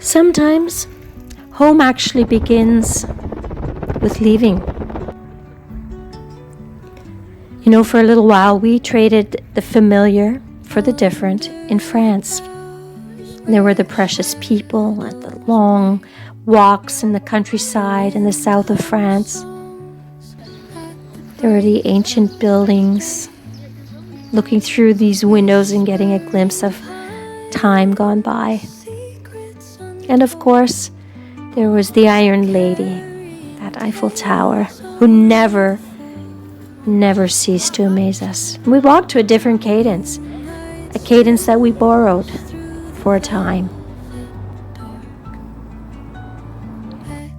Sometimes home actually begins with leaving. You know, for a little while we traded the familiar for the different in France. There were the precious people and the long walks in the countryside in the south of France. There were the ancient buildings, looking through these windows and getting a glimpse of time gone by. And of course, there was the Iron Lady, that Eiffel Tower, who never ceased to amaze us. We walked to a different cadence, a cadence that we borrowed for a time.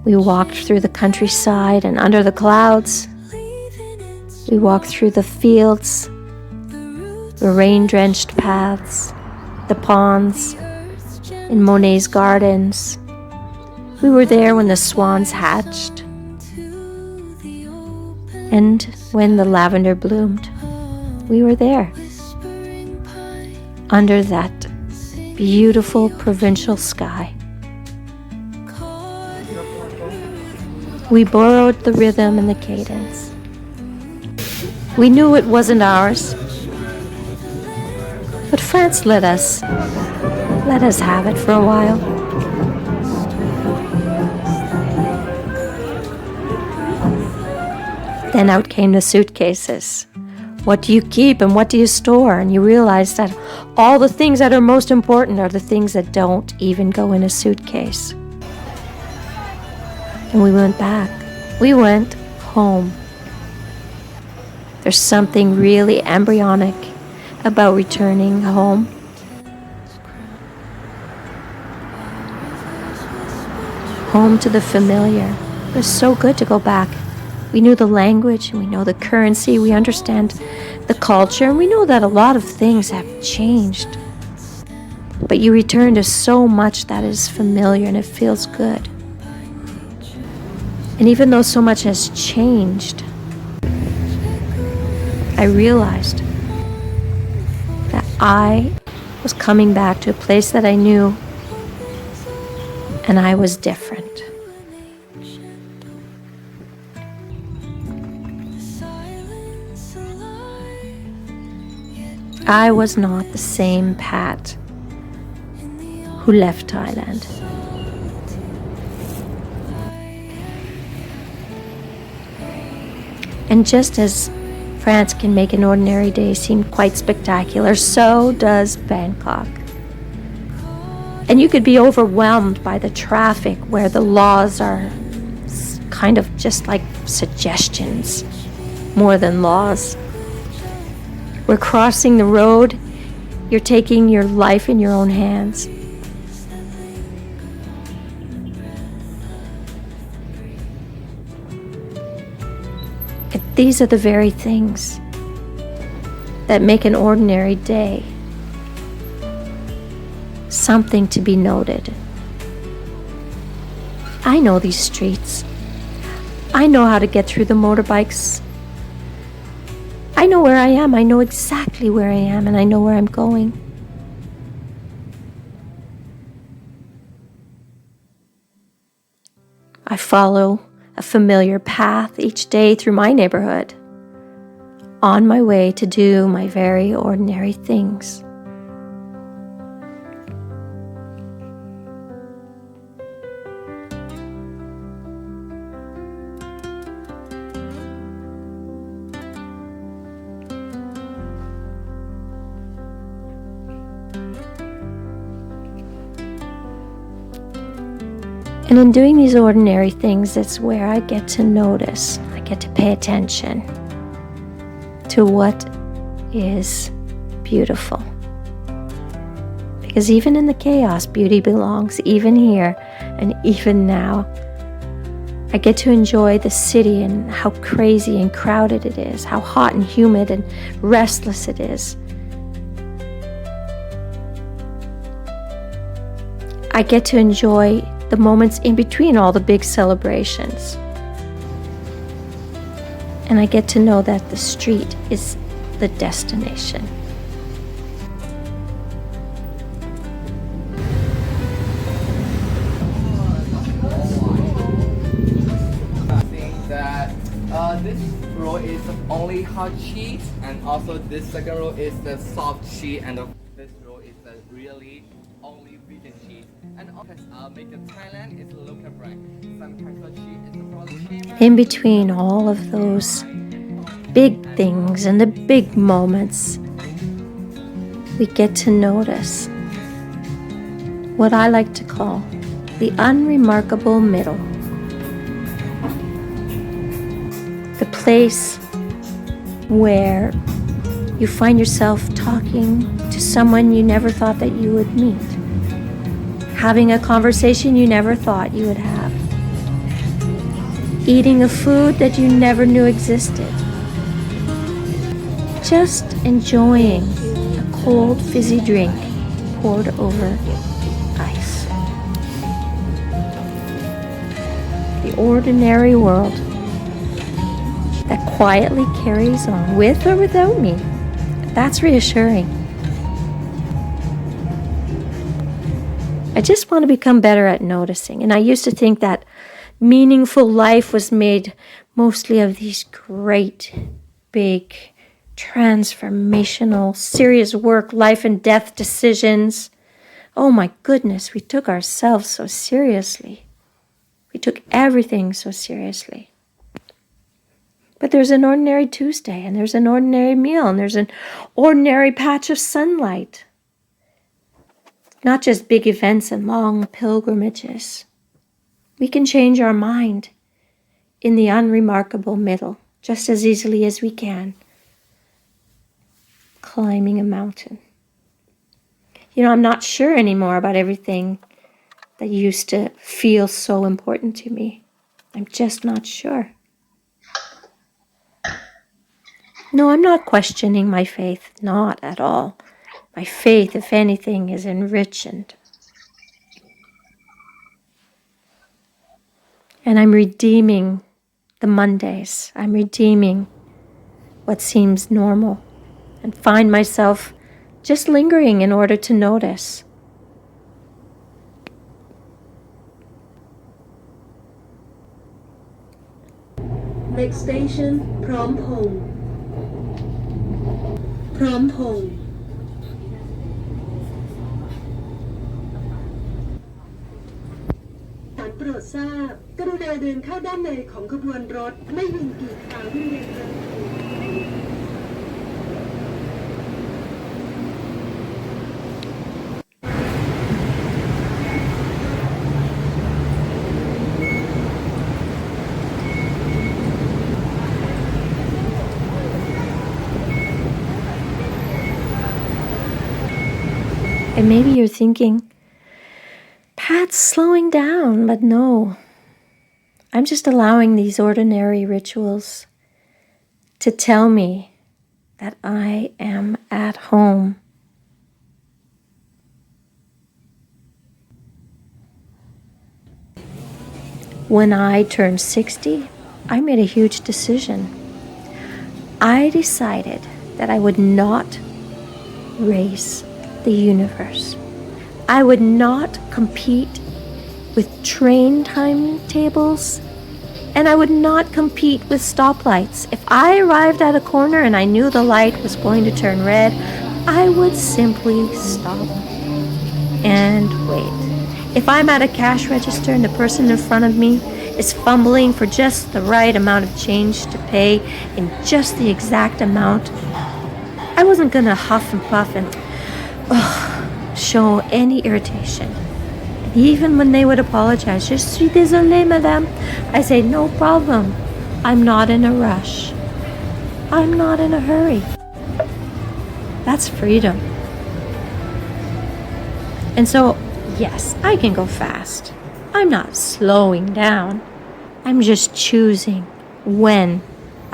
We walked through the countryside and under the clouds. We walked through the fields, the rain-drenched paths, the ponds, in Monet's gardens. We were there when the swans hatched and when the lavender bloomed. We were there under that beautiful provincial sky. We borrowed the rhythm and the cadence. We knew it wasn't ours, but France let us have it for a while. Then out came the suitcases. What do you keep and what do you store? And you realize that all the things that are most important are the things that don't even go in a suitcase. And we went back. We went home. There's something really embryonic about returning home. Home to the familiar. It was so good to go back. We knew the language, and we know the currency, we understand the culture, and we know that a lot of things have changed. But you return to so much that is familiar and it feels good. And even though so much has changed, I realized that I was coming back to a place that I knew, and I was different. I was not the same Pat who left Thailand. And just as France can make an ordinary day seem quite spectacular, so does Bangkok. And you could be overwhelmed by the traffic where the laws are kind of just like suggestions more than laws. We're crossing the road, you're taking your life in your own hands. And these are the very things that make an ordinary day something to be noted. I know these streets. I know how to get through the motorbikes. I know where I am. I know exactly where I am, and I know where I'm going. I follow a familiar path each day through my neighborhood, on my way to do my very ordinary things. And in doing these ordinary things, it's where I get to notice, I get to pay attention to what is beautiful. Because even in the chaos, beauty belongs, even here and even now. I get to enjoy the city and how crazy and crowded it is, how hot and humid and restless it is. I get to enjoy the moments in between all the big celebrations. And I get to know that the street is the destination. hard cheese, and also this second row is the soft cheese, and this row is the really only vegan cheese. And because make in Thailand is a local brand. Some kinds of cheese is a product. In between all of those big things and the big moments, we get to notice what I like to call the unremarkable middle. The place where you find yourself talking to someone you never thought that you would meet, having a conversation you never thought you would have, eating a food that you never knew existed, just enjoying a cold fizzy drink poured over ice. The ordinary world that quietly carries on with or without me. That's reassuring. I just want to become better at noticing. And I used to think that meaningful life was made mostly of these great, big, transformational, serious work, life and death decisions. Oh my goodness, we took ourselves so seriously. We took everything so seriously. But there's an ordinary Tuesday, and there's an ordinary meal, and there's an ordinary patch of sunlight. Not just big events and long pilgrimages. We can change our mind in the unremarkable middle just as easily as we can climbing a mountain. You know, I'm not sure anymore about everything that used to feel so important to me. I'm just not sure. No, I'm not questioning my faith, not at all. My faith, if anything, is enriched. And I'm redeeming the Mondays. I'm redeeming what seems normal and find myself just lingering in order to notice. Next station พร้อมพงษ์ พร้อมพงษ์ โปรดทราบกรุณาเดินเข้าด้านในของขบวนรถไม่ยืนกีดขวางบริเวณประตู And maybe you're thinking, Pat's slowing down, but no. I'm just allowing these ordinary rituals to tell me that I am at home. When I turned 60, I made a huge decision. I decided that I would not race the universe. I would not compete with train timetables, and I would not compete with stoplights. If I arrived at a corner and I knew the light was going to turn red, I would simply stop and wait. If I'm at a cash register and the person in front of me is fumbling for just the right amount of change to pay in just the exact amount, I wasn't gonna huff and puff and show any irritation. And even when they would apologize, "Je suis désolée, madame," I say, "No problem. I'm not in a rush. I'm not in a hurry." That's freedom. And so, yes, I can go fast. I'm not slowing down. I'm just choosing when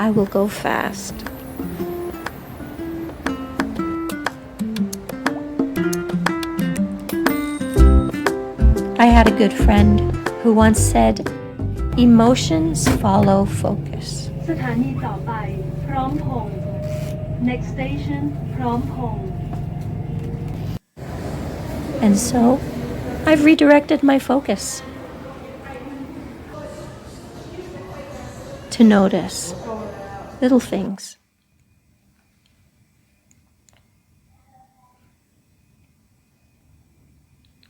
I will go fast. I had a good friend who once said, "Emotions follow focus." สถานีต่อไปพร้อมพงษ์ Next station พร้อมพงษ์ And so, I've redirected my focus to notice little things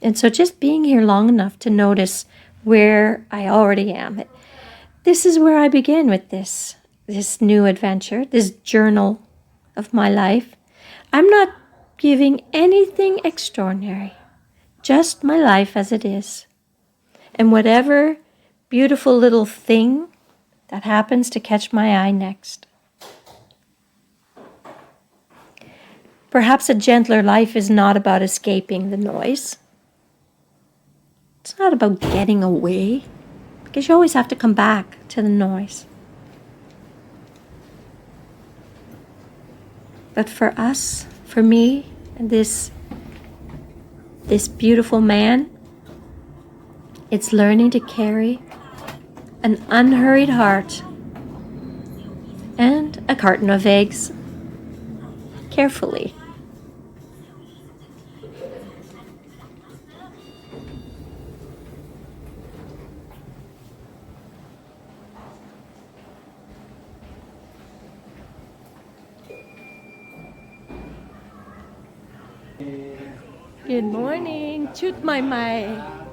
And so just being here long enough to notice where I already am. This is where I begin with this new adventure, this journal of my life. I'm not giving anything extraordinary, just my life as it is. And whatever beautiful little thing that happens to catch my eye next. Perhaps a gentler life is not about escaping the noise. It's not about getting away, because you always have to come back to the noise. But for us, for me, and this beautiful man, it's learning to carry an unhurried heart and a carton of eggs carefully. Good morning. Chut mai mai.